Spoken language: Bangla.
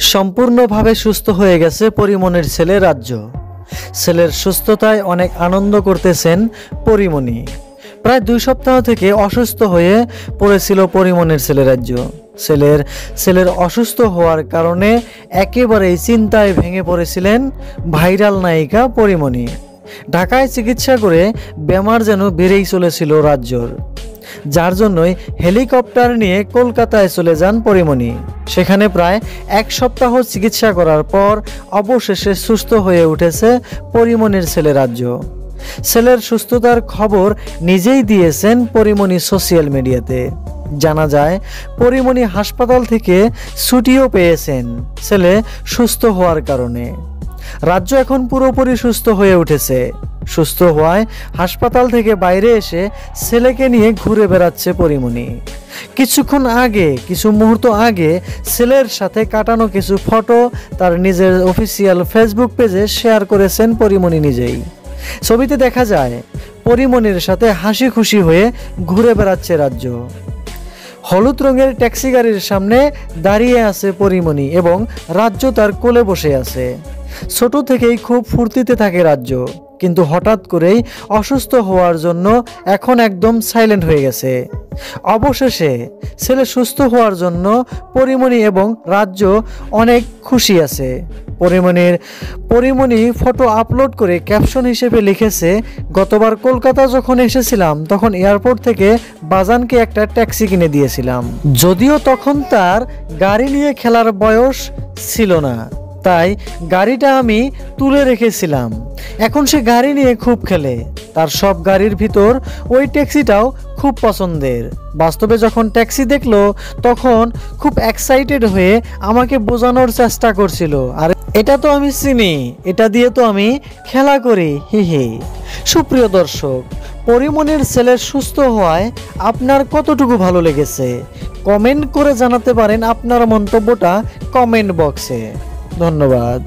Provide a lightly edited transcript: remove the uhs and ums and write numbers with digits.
সম্পূর্ণভাবে সুস্থ হয়ে গেছে পরিমণির ছেলে রাজ্য। ছেলের সুস্থতায় অনেক আনন্দ করতেছেন পরিমণি। প্রায় 2 সপ্তাহ থেকে অসুস্থ হয়ে পড়েছিল পরিমণির ছেলে রাজ্য। ছেলের অসুস্থ হওয়ার কারণে একেবারেই চিন্তায় ভেঙে পড়েছিলেন ভাইরাল নায়িকা পরিমণি। ঢাকায় চিকিৎসা করে বেমার যেন বেড়েই চলেছিল রাজ্যর, যার জন্যই হেলিকপ্টার নিয়ে কলকাতায় চলে যান পরিমণি। সেখানে প্রায় 1 সপ্তাহ চিকিৎসা করার পর অবশেষে সুস্থ হয়ে উঠেছে পরিমণির ছেলে রাজ্য। ছেলের সুস্থতার খবর নিজেই দিয়েছেন পরিমণি সোশ্যাল মিডিয়াতে। জানা যায় পরিমণি হাসপাতাল থেকে ছুটিও পেয়েছেন ছেলে সুস্থ হওয়ার কারণে। রাজ্য এখন পুরোপুরি সুস্থ হয়ে উঠেছে। সুস্থ হওয়ায় হাসপাতাল থেকে বাইরে এসে ছেলেকে নিয়ে ঘুরে বেড়াচ্ছে পরিমণি। কিছু মুহূর্ত আগে ছেলের সাথে কাটানো কিছু ফটো তার নিজের অফিসিয়াল ফেসবুক পেজে শেয়ার করেছেন পরিমণি নিজেই। ছবিতে দেখা যায় পরিমণির সাথে হাসি খুশি হয়ে ঘুরে বেড়াচ্ছে রাজ্য। হলুদ রঙের ট্যাক্সি গাড়ির সামনে দাঁড়িয়ে আছে পরিমণি এবং রাজ্য তার কোলে বসে আছে। ছোট থেকেই খুব ফুর্তিতে থাকে রাজ্য, কিন্তু হঠাৎ করেই অসুস্থ হওয়ার জন্য এখন একদম সাইলেন্ট হয়ে গেছে। অবশেষে ছেলে সুস্থ হওয়ার জন্য পরিমণি এবং রাজ্য অনেক খুশি আছে। পরিমণি ফটো আপলোড করে ক্যাপশন হিসেবে লিখেছে, গতবার কলকাতা যখন এসেছিলাম তখন এয়ারপোর্ট থেকে বাজানকে একটা ট্যাক্সি কিনে দিয়েছিলাম। যদিও তখন তার গাড়ি নিয়ে খেলার বয়স ছিল না, তাই গাড়িটা আমি তুলে রেখেছিলাম। এখন সে গাড়ি নিয়ে খুব খেলে। তার সব গাড়ির ভিতর ওই ট্যাক্সিটাও খুব পছন্দের। বাস্তবে যখন ট্যাক্সি দেখলো তখন খুব এক্সাইটেড হয়ে আমাকে বোঝানোর চেষ্টা করছিল, আর এটা তো আমি চিনি, এটা দিয়ে তো আমি খেলা করি, হি হি। সুপ্রিয় দর্শক, পরিমণির ছেলের সুস্থ হওয়ায় আপনার কতটুকু ভালো লেগেছে কমেন্ট করে জানাতে পারেন আপনার মন্তব্যটা কমেন্ট বক্সে। ধন্যবাদ।